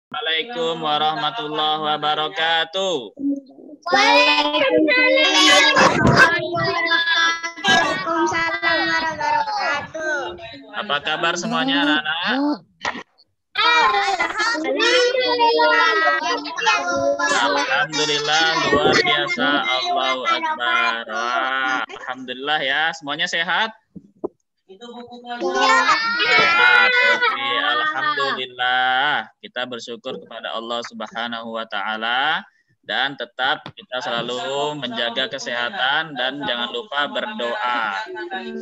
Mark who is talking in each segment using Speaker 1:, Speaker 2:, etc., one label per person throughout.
Speaker 1: Assalamualaikum warahmatullahi wabarakatuh.
Speaker 2: Waalaikumsalam warahmatullahi wabarakatuh.
Speaker 1: Apa kabar semuanya, anak-anak? Alhamdulillah, luar biasa. Allahu Akbar. Wah, alhamdulillah ya. Semuanya sehat? Sehat. Oke, alhamdulillah. Kita bersyukur kepada Allah Subhanahu wa taala dan tetap kita selalu menjaga kesehatan dan jangan lupa berdoa.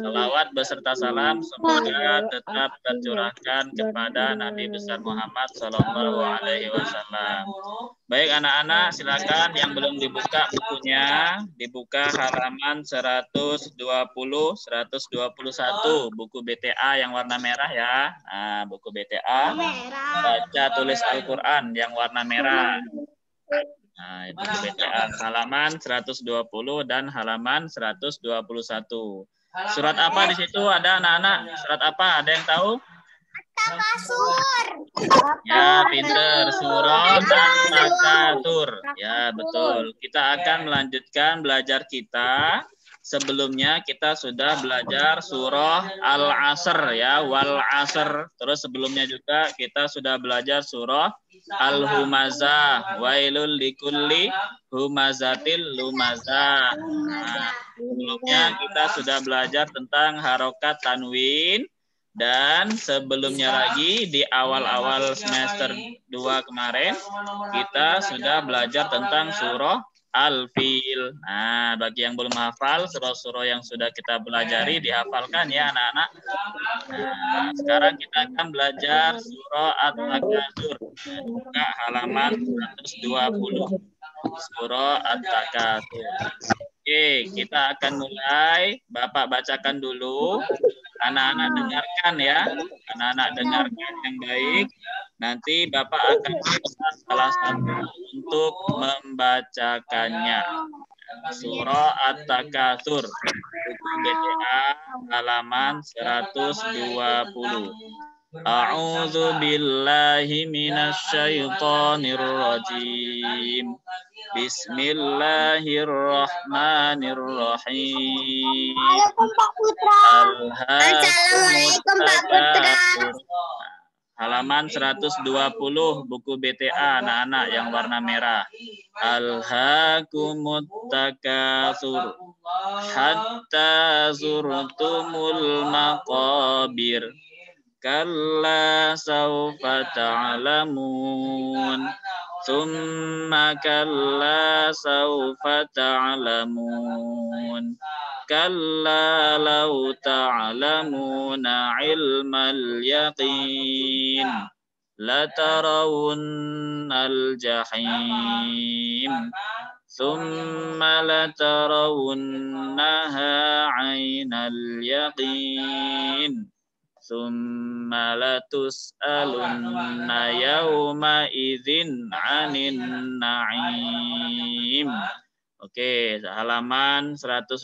Speaker 1: Salawat beserta salam semoga tetap tercurahkan kepada Nabi besar Muhammad Sallallahu Alaihi Wasallam. Baik anak-anak, silakan yang belum dibuka bukunya, dibuka halaman 120, 121 buku BTA yang warna merah ya. Nah, buku BTA baca tulis Al-Qur'an yang warna merah. Nah, itu BTA halaman 120 dan halaman 121. Surat apa di situ ada anak-anak? Surat apa? Ada yang tahu?
Speaker 2: At-Takatsur.
Speaker 1: Ya, pinter. Surat At-Takatsur. Ya, betul. Kita akan melanjutkan belajar kita. Sebelumnya kita sudah belajar surah Al-Asr ya, wal Asr. Terus sebelumnya juga kita sudah belajar surah Al-Humazah, wailul likulli humazatil lumazah. Nah, sebelumnya kita sudah belajar tentang harokat tanwin. Dan sebelumnya lagi di awal-awal semester 2 kemarin kita sudah belajar tentang surah Al-Fil. Nah, bagi yang belum hafal surah-surah yang sudah kita pelajari dihafalkan ya anak-anak. Nah, sekarang kita akan belajar surah At-Takatsur. Buka halaman 120. Surah At-Takatsur. Oke, kita akan mulai. Bapak bacakan dulu. Anak-anak dengarkan ya. Anak-anak dengarkan yang baik. Nanti Bapak akan minta salah satu untuk membacakannya. Surah At-Takatsur. Buku BTA halaman 120. A'udzu billahi minasyaitonir rajim. Bismillahirrahmanirrahim.
Speaker 2: Assalamualaikum Pak Putra.
Speaker 1: Halaman 120 buku BTA anak-anak yang warna merah. Alhaakumut takatsur hatta zurtumul maqabir. Kalla sawfa ta'lamun. Tsumma kalla sawfa ta'lamun. Kalla law ta'lamuna ilmal yaqin. Latarawunnal jahim. Tsumma latarawunnaha 'ainal yaqin. Tsumma latus'alunna yawma idzin 'anin na'im. Oke, halaman 120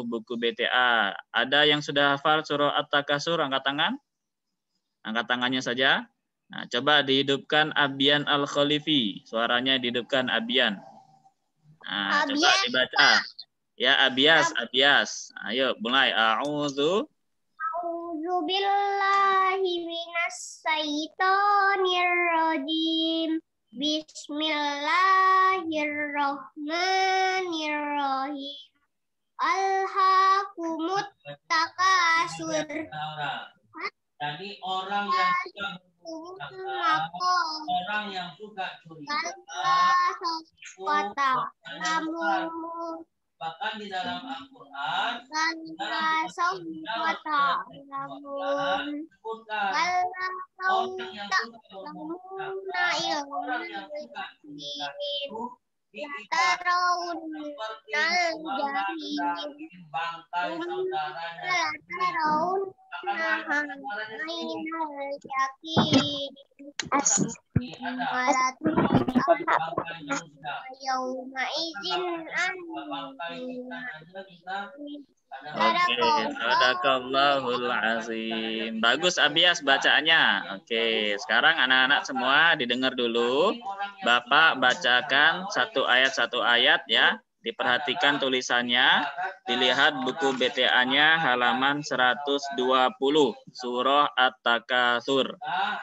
Speaker 1: buku BTA. Ada yang sudah hafal surah At-Takatsur? Angkat tangan. Angkat tangannya saja. Nah, coba dihidupkan Abian Al-Khalifi. Suaranya dihidupkan Abian. Nah, coba dibaca. Ya, Abias. Ayo, mulai. A'udzu
Speaker 2: billahi minasyaitonir rajim. Bismillahirrahmanirrahim. Alhaakumut takatsur.
Speaker 3: Jadi orang yang suka curi bahkan di dalam Al-Quran
Speaker 1: Oke, sadaqallahul azim. Bagus Abias bacaannya. Oke, sekarang anak-anak semua didengar dulu. Bapak bacakan satu ayat ya. Diperhatikan tulisannya. Dilihat buku BTA-nya halaman 120, surah At-Takatsur.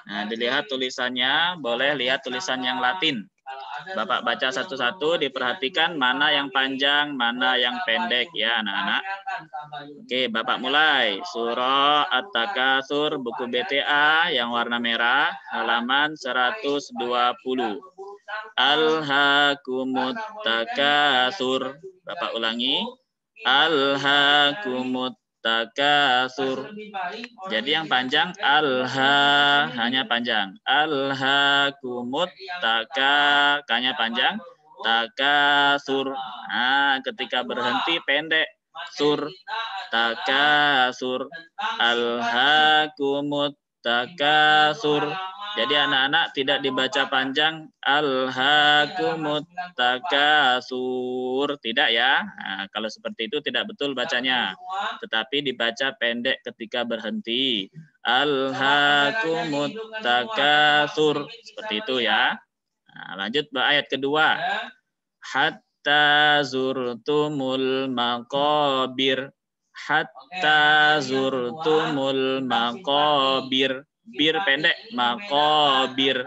Speaker 1: Nah, dilihat tulisannya, boleh lihat tulisan yang Latin. Bapak baca satu-satu, diperhatikan mana yang panjang, mana yang pendek ya anak-anak. Oke, Bapak mulai. Surah At-Takatsur, buku BTA yang warna merah, halaman 120. Alhaakumut takatsur. Bapak ulangi. Alhaakumut takatsur. Jadi yang panjang hanya panjang. Alhaakumut kanya panjang. Takatsur. Nah, ketika berhenti pendek. Sur. Takatsur. Alhaakumut takatsur. Jadi anak-anak tidak dibaca panjang alhaakumut takatsur, tidak ya. Nah, kalau seperti itu tidak betul bacanya. Tetapi dibaca pendek ketika berhenti. Alhaakumut takatsur. Seperti itu ya. Nah, lanjut ayat kedua. Hatta zurtumul maqabir. Hatta zurtumul maqabir. Bir pendek, maqabir.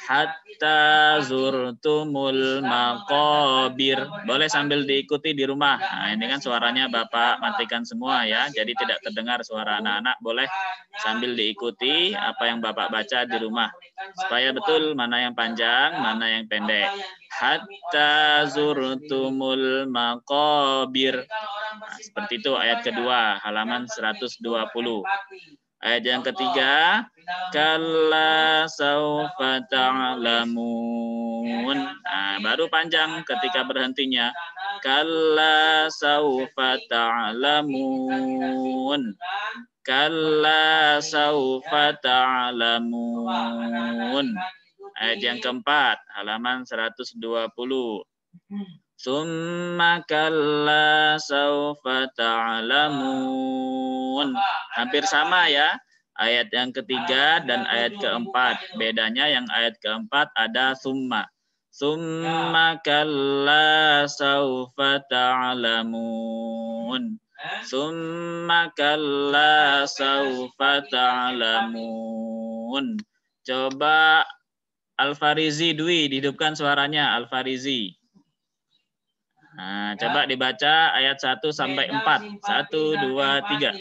Speaker 1: Hatta zurtumul maqabir. Boleh sambil diikuti di rumah. Nah, ini kan suaranya Bapak matikan semua ya. Jadi tidak terdengar suara anak-anak. Boleh sambil diikuti apa yang Bapak baca di rumah. Supaya betul mana yang panjang, mana yang pendek. Hatta zurtumul maqabir. Nah, seperti itu ayat kedua, halaman 120. Ayat yang ketiga, kalla saufa ta'lamun. Nah, baru panjang ketika berhentinya. Kalla saufa ta'lamun. Kalla saufa ta'lamun. Ayat yang keempat, halaman 120. Summa kalla saufa ta'lamun. Hampir sama ya. Ayat yang ketiga dan ayat keempat. Bedanya yang ayat keempat ada summa. Summa kalla saufa ta'lamun. Summa kalla saufa ta'lamun. Coba Al-Farizi Dwi, dihidupkan suaranya Al-Farizi. Nah, coba dibaca ayat 1 sampai 4. 1, 2, 3.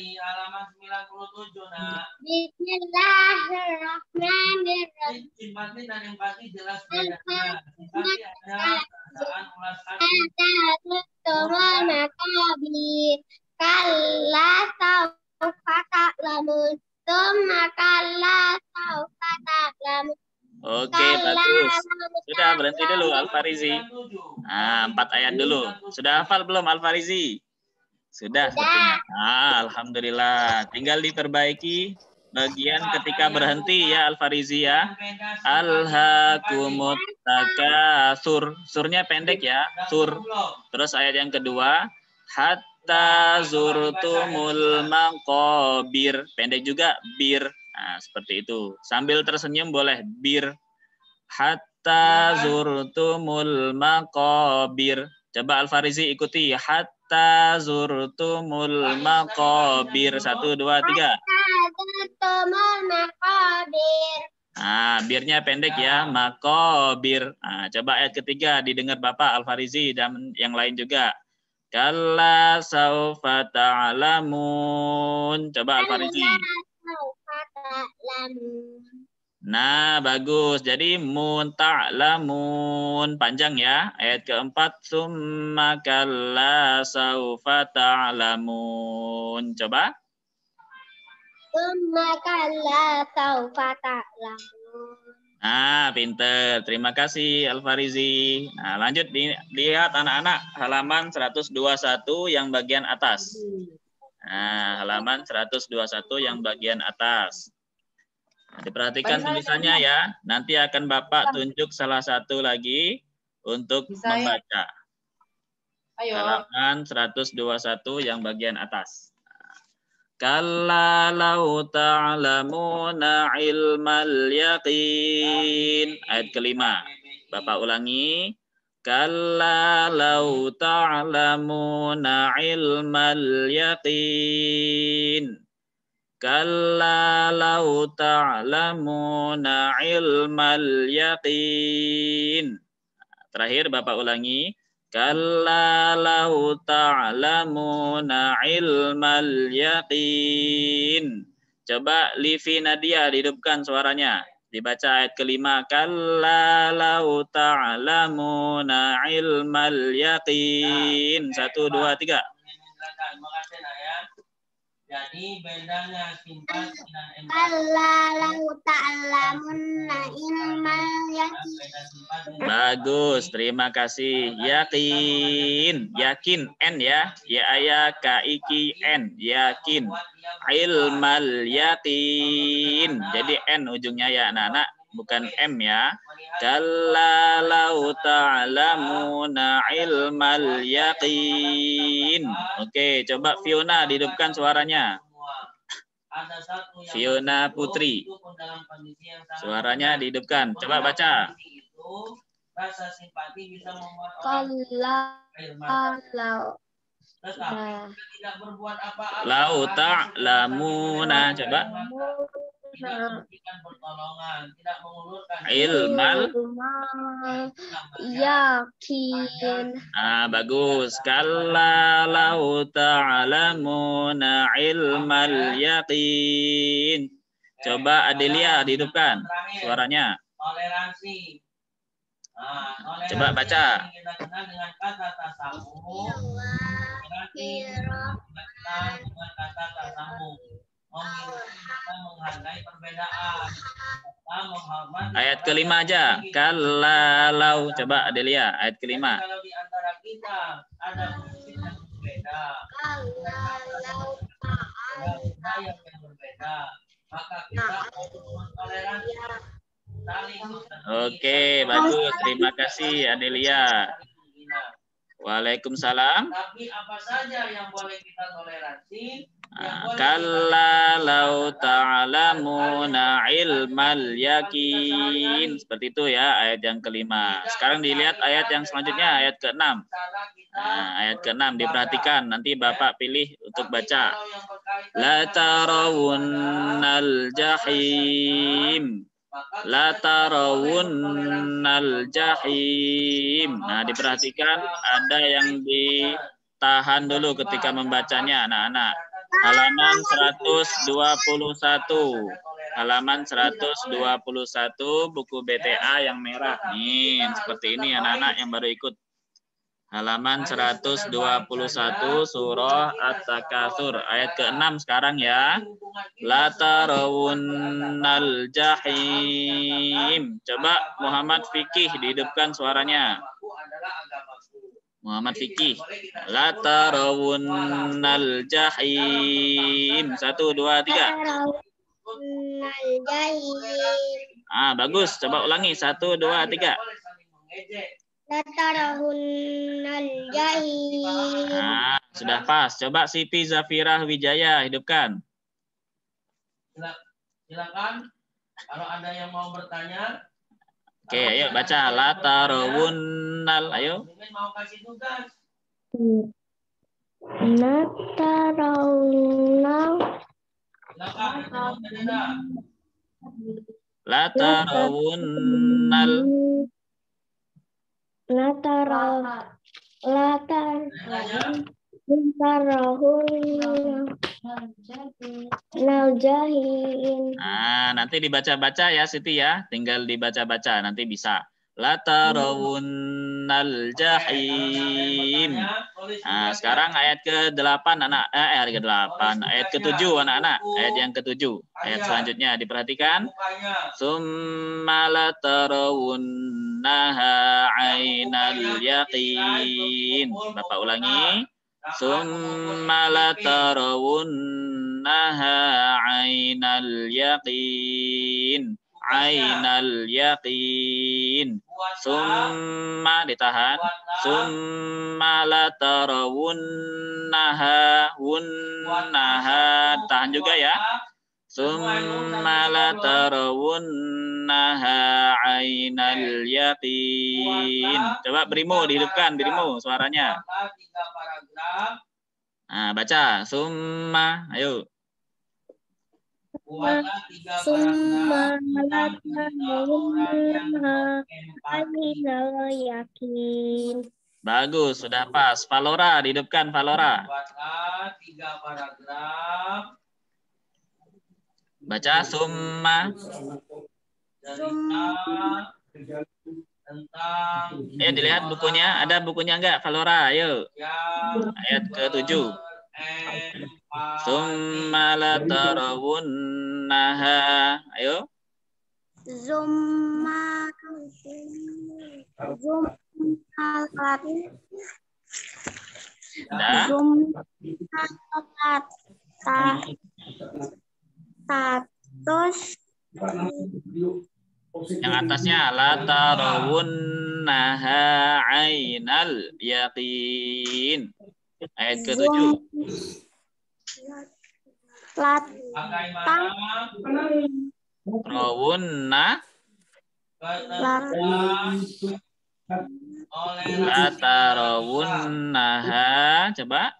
Speaker 2: Kalla saufa ta'lamun. Tsumma kalla saufa ta'lamun.
Speaker 1: Oke, bagus. Sudah, berhenti dulu Al-Farizi. Nah, 4 ayat dulu. Sudah hafal belum Al-Farizi? Sudah sepertinya. Alhamdulillah. Tinggal diperbaiki bagian ketika berhenti ya Al-Farizi ya. Alhaakumut takatsur. Surnya pendek ya, sur. Terus ayat yang kedua, hatta zurtumul maqabir. Pendek juga, bir. Nah, seperti itu. Sambil tersenyum boleh, bir. Hatta zurtumul maqabir. Coba Al-Farizi ikuti. Hatta zurtumul maqabir. 1, 2, 3. Nah, birnya pendek ya. Maqabir. Nah, coba ayat ketiga didengar Bapak Al-Farizi dan yang lain juga. Kalla saufa ta'lamun. Coba Al-Farizi. Nah, bagus. Jadi mun ta'lamun panjang ya. Ayat keempat, summa kalla saufa ta'lamun. Coba.
Speaker 2: Summa kalla saufa ta'lamun.
Speaker 1: Nah, pinter. Terima kasih Al-Farizi. Nah, lanjut lihat anak-anak halaman 121 yang bagian atas. Nah, halaman 121 yang bagian atas. Diperhatikan tulisannya ya. Nanti akan Bapak tunjuk salah satu lagi untuk membaca. Halaman 121 yang bagian atas. Kalla law ta'lamuna ilmal yaqin. Ayat kelima. Bapak ulangi. Kalla law ta'lamuna ilmal yaqin. Kalla law ta'lamuna ilmal yaqin. Terakhir Bapak ulangi. Kalla law ta'lamuna ilmal yaqin. Coba Livi Nadia dihidupkan suaranya. Dibaca ayat kelima. Kalla law ta'lamuna ilmal yaqin. 1, 2, 3.
Speaker 3: Jadi bedanya simpati dan empati.
Speaker 2: Kalla lau ta'lamunna ilmal yaqin.
Speaker 1: Bagus, terima kasih. Yakin, yakin, N ya. Ya kaiki N, yakin. Ilmal yakin. Jadi N ujungnya ya anak-anak, bukan M ya. Kalla lau ta'lamuna ilmal yakin. Oke, coba Fiona dihidupkan suaranya. Fiona Putri. Suaranya dihidupkan. Coba baca.
Speaker 3: Rasa simpati bisa membuat orang air mata. Tetapi tidak berbuat apa-apa.
Speaker 1: Lau ta'lamuna. Coba.
Speaker 3: Tidak memberikan pertolongan, tidak mengulurkan
Speaker 1: Ilmal
Speaker 2: yakin.
Speaker 1: Bagus. Kalla lau ta'lamuna ilmal yaqin. Coba Adelia dihidupkan suaranya.
Speaker 3: Toleransi. Toleransi
Speaker 1: Coba baca.
Speaker 3: kita kenal dengan kata tasamu. Dengan kata tasamu. Kita menghargai perbedaan. Kita menghormati.
Speaker 1: Ayat kelima aja. Kalla lau. Coba Adelia. Ayat kelima.
Speaker 3: Kalau di antara kita ada prinsip yang berbeda.
Speaker 2: Kalla lau ta'lamunna
Speaker 3: Yang berbeda. Maka kita harus mentoleransi.
Speaker 1: Oke, bagus. Terima kasih Adelia. Waalaikumsalam.
Speaker 3: Tapi apa saja yang boleh kita toleransi?
Speaker 1: Kalla lau ta'lamuna ilmal yakin. Seperti itu ya ayat yang kelima. Sekarang dilihat ayat yang selanjutnya, ayat ke-6. Ayat ke-6 diperhatikan. Nanti Bapak pilih untuk baca. La tarawunnal jahim. La tarawunnal jahim. Nah, diperhatikan ada yang ditahan dulu ketika membacanya anak-anak. Halaman 121. Halaman 121 buku BTA yang merah. Nih, seperti ini anak-anak yang baru ikut. Halaman 121 surah At-Takatsur ayat ke-6 sekarang ya. La tarawunnal jahim. Coba Muhammad Fikih dihidupkan suaranya. Muhammad Fikih. La tarawunnal jahim. 1, 2, 3. Bagus. Coba ulangi. 1, 2, 3.
Speaker 2: Latarahunnal jahim.
Speaker 1: Sudah pas. Coba Siti Zafirah Wijaya hidupkan.
Speaker 3: Silakan. Kalau ada yang mau bertanya.
Speaker 1: Oke, ayo baca. Latarahunnal. Ayo.
Speaker 3: Mau kasih tugas.
Speaker 2: Latarahunnal.
Speaker 3: Silakan.
Speaker 1: Latarahunnal. Nanti dibaca-baca ya Siti ya. Tinggal dibaca-baca nanti bisa. La tarawunnal jahim. Sekarang ayat ke-8 anak. Ayat ke-8. Ayat ke-7 anak-anak. Ayat yang ke-7. Ayat selanjutnya diperhatikan. Summa la tarawunnaha 'ainal yaqin. Bapak ulangi. Summa la tarawunnaha 'ainal yaqin. ainal yaqin. Summa ditahan. Summa latarawunnaha wunnaha. Tahan juga ya. Summa latarawunnaha ainal yaqin. Coba berimu, dihidupkan berimu suaranya. Nah, baca. Summa, ayo.
Speaker 2: Summa latarawunnaha ainal yaqin.
Speaker 1: Bagus, sudah pas. Valora, dihidupkan Valora.
Speaker 3: Buatlah 3 paragraf.
Speaker 1: Baca summa.
Speaker 3: Tentang
Speaker 1: Ayo dilihat bukunya. Ada bukunya enggak, Valora? Ayo. Ayat ke-7. Summa latarawunnaha. Ayo.
Speaker 2: Zumma
Speaker 1: Ada.
Speaker 2: Status
Speaker 1: Yang atasnya latarawunnaha ainal yaqin. Ayat ke-7. Rawunna latarawunnaha. Coba.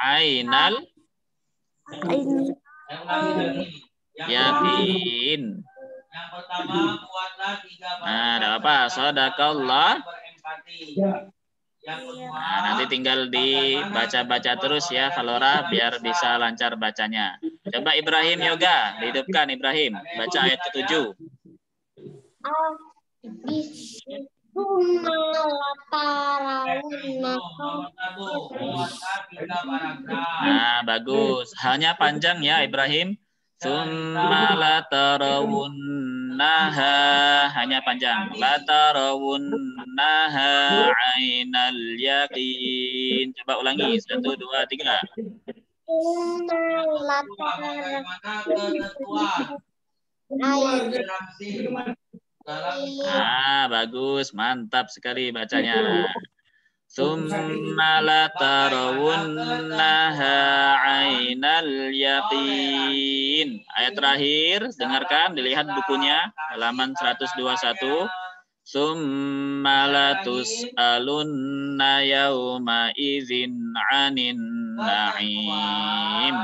Speaker 1: Ainal yakin.
Speaker 3: Yang pertama, buatlah 3
Speaker 1: Nah, ada apa? Shadakallah.
Speaker 3: Yang kedua,
Speaker 1: Nah, nanti tinggal dibaca-baca terus ya, Valora, biar bisa lancar bacanya. Coba Ibrahim Yoga, dihidupkan Ibrahim. Baca ayat ke-7. Nah, bagus. Hanya panjang ya, Ibrahim. Summa latarawunnaha. Hanya panjang. Latarawunnaha ainal yaqin. Coba ulangi. 1, 2, 3. Ah, bagus. Mantap sekali bacanya. Summa latarawunnaha ainal yaqin. Ayat terakhir, dengarkan, dilihat bukunya, halaman 121. Summa latus'alunna yawma idzin 'anin na'im.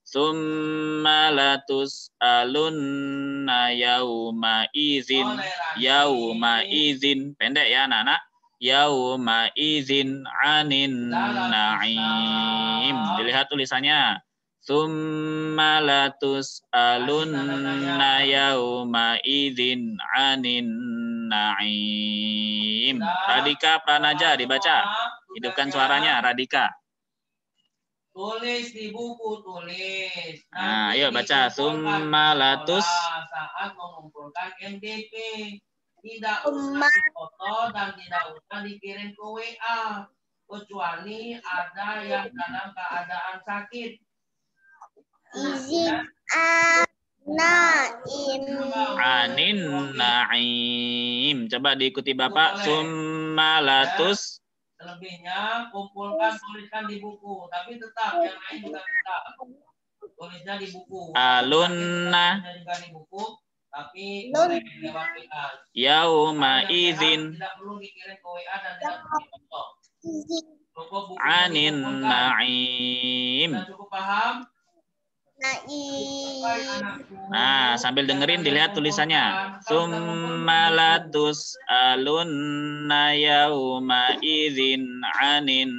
Speaker 1: Summa latus'alunna yawma idzin. Pendek ya anak-anak. Yauma idzin 'anin na'im. Dilihat tulisannya. Summa latus'alunna yauma idzin 'anin na'im. Radika Pranaja dibaca. Hidupkan suaranya Radika.
Speaker 3: Tulis di buku, tulis.
Speaker 1: Nah, ayo baca. Summa latus
Speaker 3: saat mengumpulkan MDP. Tidak usah foto dan tidak usah dikirim ke WA, kecuali ada yang dalam keadaan sakit.
Speaker 2: izin
Speaker 1: anin na'im. Coba diikuti Bapak. Summa latus.
Speaker 3: Selebihnya kumpulkan, tuliskan di buku. Tapi tetap yang lain juga tetap. Tulisnya di buku.
Speaker 1: Alunna.
Speaker 3: Juga di buku. Tapi boleh lewat WA.
Speaker 1: Yauma idzin.
Speaker 3: Tidak perlu dikirim ke WA dan tidak perlu foto. Cukup buku.
Speaker 1: Anin na'im.
Speaker 3: Cukup paham?
Speaker 1: Nah, sambil dengerin dilihat tulisannya. Summa latus'alunna yauma idzin 'anin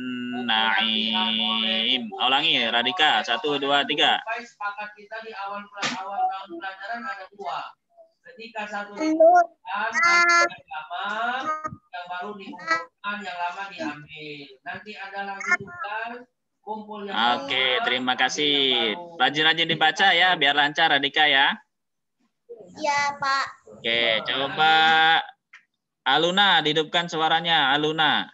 Speaker 1: na'im. Ulangi Radika. 1, 2, 3.
Speaker 3: Sepakat kita di awal tahun pelajaran ada 2. Ketika satu diumpulkan, yang baru diumpulkan, yang lama diambil. Nanti ada lagi tugas.
Speaker 1: Oke, terima kasih. Rajin-rajin dibaca ya, biar lancar Radika ya.
Speaker 2: Iya, Pak.
Speaker 1: Oke, coba Aluna, dihidupkan suaranya, Aluna.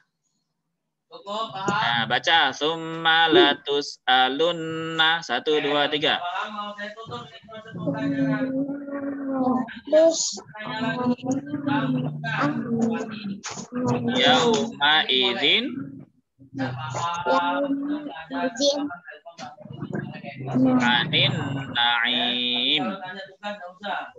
Speaker 3: Cukup, paham?
Speaker 1: Nah, baca. Summa latus alunna. 1, 2, 3.
Speaker 3: Paham? Mau saya tutup satu pelajaran.
Speaker 2: Terus
Speaker 3: Tanya lagi. Kita buka.
Speaker 1: Yauma idzin
Speaker 3: Tidak paham.
Speaker 2: izin
Speaker 1: anin naim.
Speaker 3: Kalau tanya tugas, nggak usah.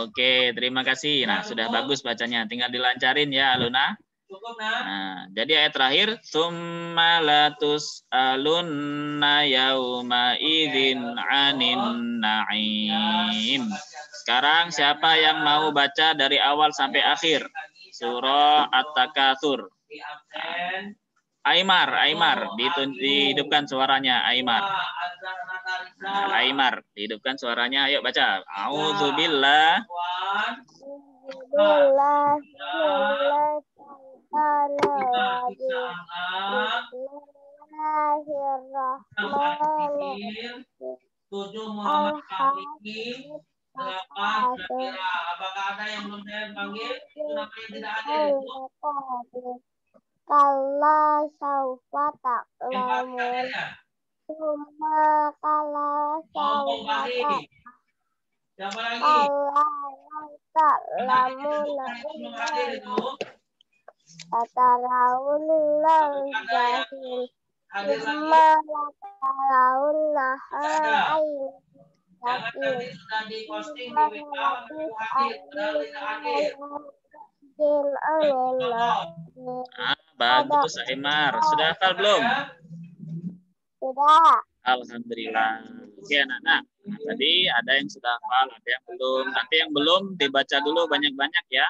Speaker 1: Oke, terima kasih. Nah, sudah bagus bacanya. Tinggal dilancarin ya, Aluna.
Speaker 3: Cukup, nah.
Speaker 1: Nah, jadi ayat terakhir, summa latus alunna yauma idzin anin naim. Sekarang siapa yang mau baca dari awal sampai akhir? Surah At-Takatsur.
Speaker 3: Di absen.
Speaker 1: Aimar, dihidupkan suaranya, Aimar.
Speaker 3: Azhar Natalisa.
Speaker 1: Nah, Aimar, dihidupkan suaranya. Ayo baca. Auzubillah.
Speaker 3: Tujuh Muhammad Afiki. 8 Syakira. Apakah ada yang belum saya panggil? Itu namanya tidak hadir itu.
Speaker 2: Kala saufa
Speaker 3: Yang pasti hadir
Speaker 2: ta'lamun.
Speaker 3: ya?
Speaker 2: Summa kala
Speaker 3: Ngomong
Speaker 2: saufa
Speaker 3: balik. Siapa lagi?
Speaker 2: ta'lamun.
Speaker 3: Belum hadir itu.
Speaker 2: Tataraun jahil.
Speaker 3: Hadir lagi.
Speaker 2: Summa tataraun ain.
Speaker 3: Jangan nanti sudah diposting di WA itu hadir. Padahal tidak hadir.
Speaker 1: Bagus, Aimar. Sudah hafal belum?
Speaker 2: Sudah.
Speaker 1: Alhamdulillah. Oke, anak-anak. Nah, tadi ada yang sudah hafal, ada yang belum. Nanti yang belum dibaca dulu banyak-banyak ya.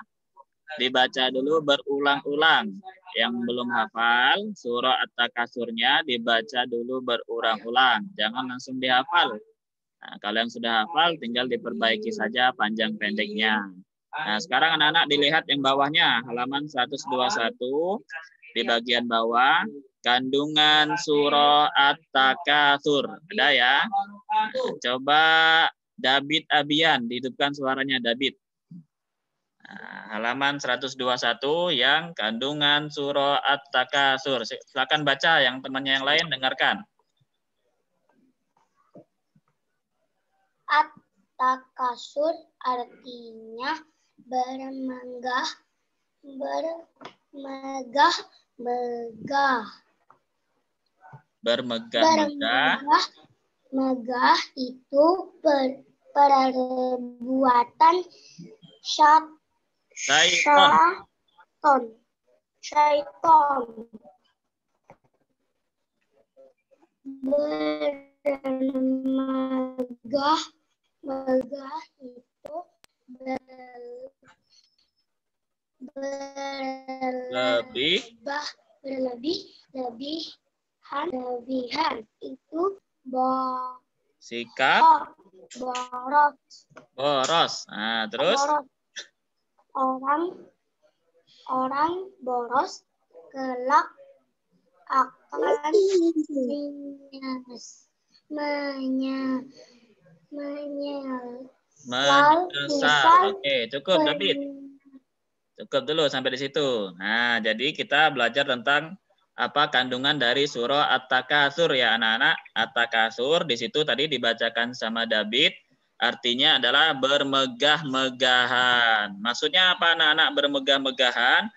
Speaker 1: Dibaca dulu berulang-ulang. Yang belum hafal, surah At-Takatsurnya dibaca dulu berulang-ulang. Jangan langsung dihafal. Nah, kalau yang sudah hafal, tinggal diperbaiki saja panjang pendeknya. Nah, sekarang anak-anak dilihat yang bawahnya, halaman 121 di bagian bawah, kandungan surah At-Takatsur. Ada ya? Nah, coba David Abian, dihidupkan suaranya David. Nah, halaman 121 yang kandungan surah At-Takatsur. Silakan baca, yang temannya yang lain dengarkan.
Speaker 2: At-Takasur artinya bermegah. Megah itu perbuatan syaiton. Megah itu berlebihan itu
Speaker 1: sikap boros. Nah, terus orang boros kelak akan menyesal. Oke, cukup David. Cukup dulu sampai di situ. Nah, jadi kita belajar tentang apa kandungan dari surah At-Takatsur ya anak-anak. At-Takatsur di situ tadi dibacakan sama David, artinya adalah bermegah-megahan. Maksudnya apa anak-anak bermegah-megahan?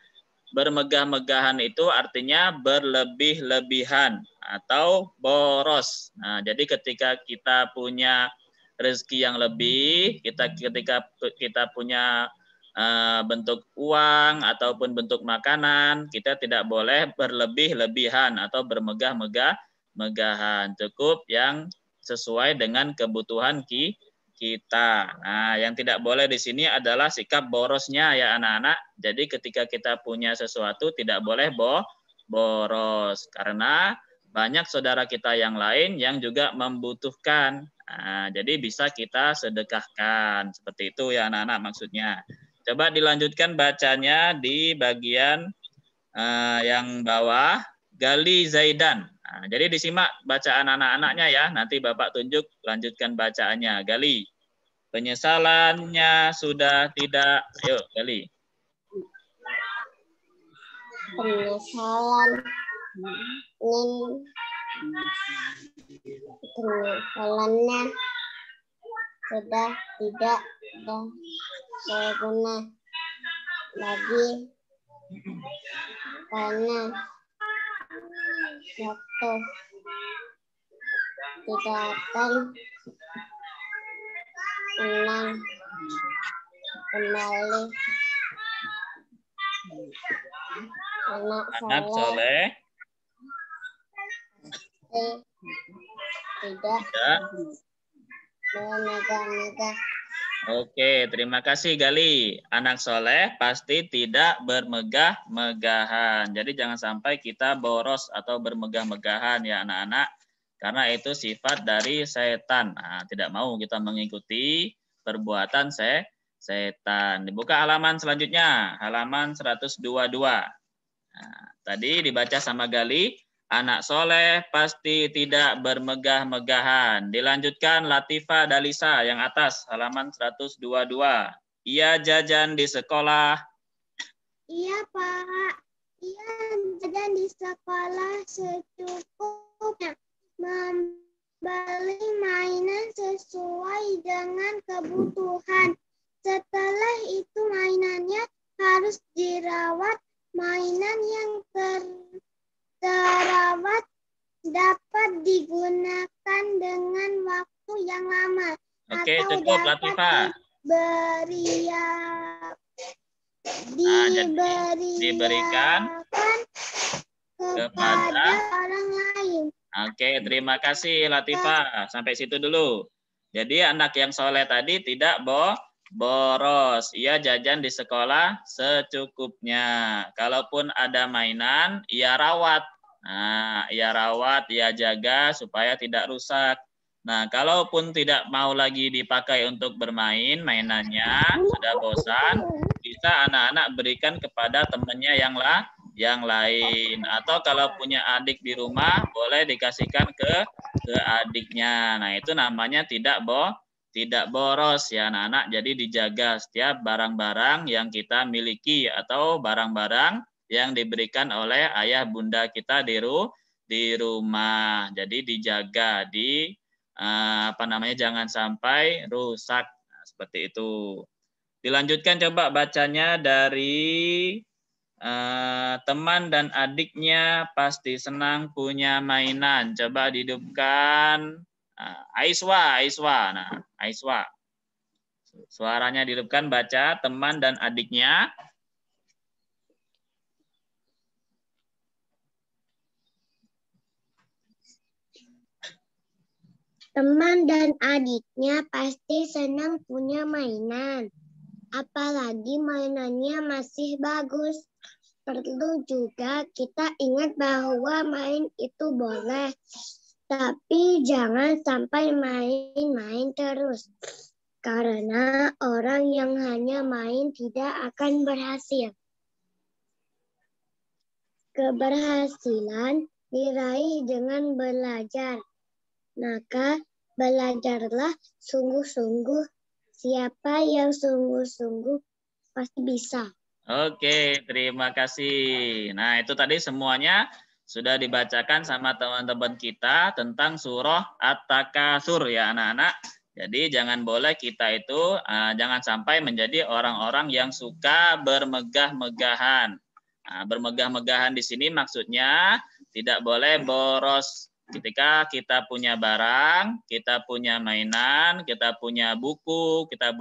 Speaker 1: Bermegah-megahan itu artinya berlebih-lebihan atau boros. Nah, jadi ketika kita punya rezeki yang lebih, ketika kita punya bentuk uang ataupun bentuk makanan, kita tidak boleh berlebih-lebihan atau bermegah-megahan. Cukup yang sesuai dengan kebutuhan kita. Nah, yang tidak boleh di sini adalah sikap borosnya ya anak-anak. Jadi ketika kita punya sesuatu tidak boleh boros karena banyak saudara kita yang lain yang juga membutuhkan. Nah, jadi bisa kita sedekahkan. Seperti itu ya anak-anak maksudnya. Coba dilanjutkan bacanya di bagian yang bawah, Gali Zaidan. Nah, jadi disimak bacaan anak-anaknya ya. Nanti Bapak tunjuk, lanjutkan bacaannya. Gali, penyesalannya sudah tidak. Ayo, Gali.
Speaker 2: penyesalan penyesalannya sudah tidak berguna lagi karena waktu tidak akan menang kembali.
Speaker 1: Anak soleh
Speaker 2: tidak bermegah-megah.
Speaker 1: Oke, terima kasih Gali. Anak soleh pasti tidak bermegah-megahan. Jadi jangan sampai kita boros atau bermegah-megahan ya anak-anak. Karena itu sifat dari setan. Nah, tidak mau kita mengikuti perbuatan setan. Dibuka halaman selanjutnya. Halaman 122. Nah, tadi dibaca sama Gali. Anak soleh pasti tidak bermegah-megahan. Dilanjutkan Latifah Dalisa yang atas, halaman 122. Ia jajan di sekolah.
Speaker 2: Iya, Pak. Ia jajan di sekolah secukupnya. Membeli mainan sesuai dengan kebutuhan. Setelah itu mainannya harus dirawat. Mainan yang terawat dapat digunakan dengan waktu yang lama.
Speaker 1: Oke,
Speaker 2: atau
Speaker 1: cukup
Speaker 2: dapat
Speaker 1: Latifah. Diberikan kepada
Speaker 2: orang lain.
Speaker 1: Oke, terima kasih Latifah. Sampai situ dulu. Jadi anak yang soleh tadi tidak boros. Ia jajan di sekolah secukupnya. Kalaupun ada mainan, ia rawat. Nah, ia rawat, ia jaga supaya tidak rusak. Nah, kalaupun tidak mau lagi dipakai untuk bermain, mainannya sudah bosan, bisa anak-anak berikan kepada temannya yang lain. Atau kalau punya adik di rumah, boleh dikasihkan ke adiknya. Nah, itu namanya tidak boros ya anak-anak. Jadi dijaga setiap barang-barang yang kita miliki atau barang-barang yang diberikan oleh ayah bunda kita di rumah. Jadi dijaga, jangan sampai rusak. Nah, seperti itu. Dilanjutkan coba bacanya dari teman dan adiknya pasti senang punya mainan. Coba dihidupkan. Aiswa. Nah, Aiswa. Suaranya dihidupkan, baca teman dan adiknya.
Speaker 2: Teman dan adiknya pasti senang punya mainan. Apalagi mainannya masih bagus. Perlu juga kita ingat bahwa main itu boleh. Tapi jangan sampai main-main terus. Karena orang yang hanya main tidak akan berhasil. Keberhasilan diraih dengan belajar. Maka belajarlah sungguh-sungguh. Siapa yang sungguh-sungguh pasti bisa.
Speaker 1: Oke, terima kasih. Nah, itu tadi semuanya sudah dibacakan sama teman-teman kita tentang surah At-Takatsur ya anak-anak. Jadi jangan boleh kita itu jangan sampai menjadi orang-orang yang suka bermegah-megahan. Nah, bermegah-megahan di sini maksudnya tidak boleh boros. Ketika kita punya barang, kita punya mainan, kita punya buku, kita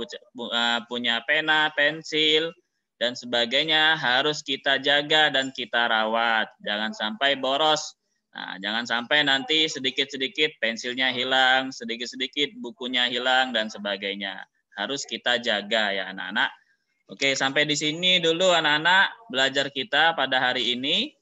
Speaker 1: punya pena, pensil, dan sebagainya harus kita jaga dan kita rawat. Jangan sampai boros. Nah, jangan sampai nanti sedikit-sedikit pensilnya hilang, sedikit-sedikit bukunya hilang, dan sebagainya. Harus kita jaga ya anak-anak. Oke, sampai di sini dulu anak-anak belajar kita pada hari ini.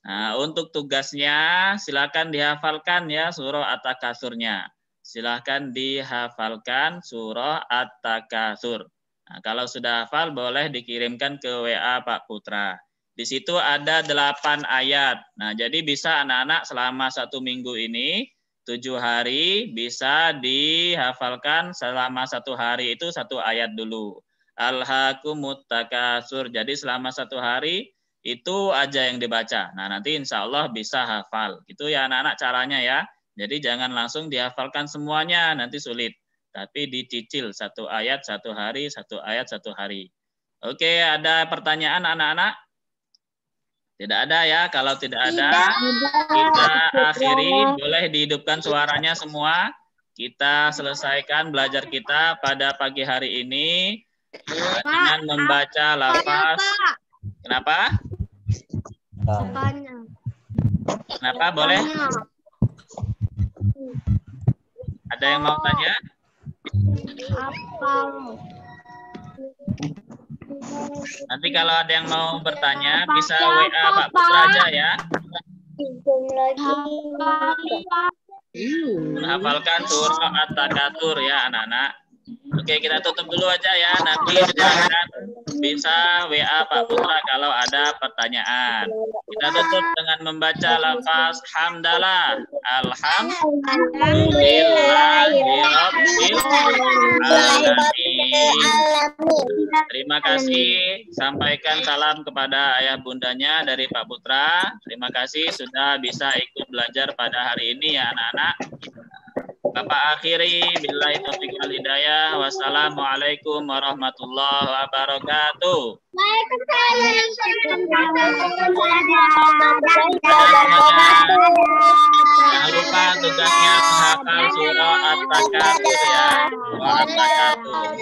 Speaker 1: Nah, untuk tugasnya silakan dihafalkan ya surah At-Takatsurnya. Silakan dihafalkan surah At-Takatsur. Nah, kalau sudah hafal boleh dikirimkan ke WA Pak Putra. Di situ ada 8 ayat. Nah, jadi bisa anak-anak selama 1 minggu ini 7 hari bisa dihafalkan selama 1 hari itu 1 ayat dulu. Alhaakumut takatsur. Jadi selama 1 hari Itu aja yang dibaca. Nah, nanti insya Allah bisa hafal. Itu ya anak-anak caranya ya. Jadi jangan langsung dihafalkan semuanya, nanti sulit. Tapi dicicil 1 ayat 1 hari, 1 ayat 1 hari. Oke, ada pertanyaan anak-anak? Tidak ada ya. Kalau tidak ada, kita akhiri. Boleh dihidupkan suaranya semua. Kita selesaikan belajar kita pada pagi hari ini dengan membaca lafaz. Kenapa? Kenapa? Boleh? Ada yang mau tanya? Nanti kalau ada yang mau bertanya bisa WA Pak Putra aja ya. Menghafalkan surah At-Takatsur ya anak-anak. Oke, kita tutup dulu aja ya. Nanti silakan bisa WA Pak Putra kalau ada pertanyaan. Kita tutup dengan membaca lafaz hamdalah. Alhamdulillahirabbil alamin. Terima kasih. Sampaikan salam kepada ayah bundanya dari Pak Putra. Terima kasih sudah bisa ikut belajar pada hari ini ya anak-anak. Bapak akhiri, billahi taufiq wal hidayah. Wassalamualaikum warahmatullahi wabarakatuh. Jangan lupa tugasnya menghafal surah At-Takatsur ya. Surah At-Takatsur.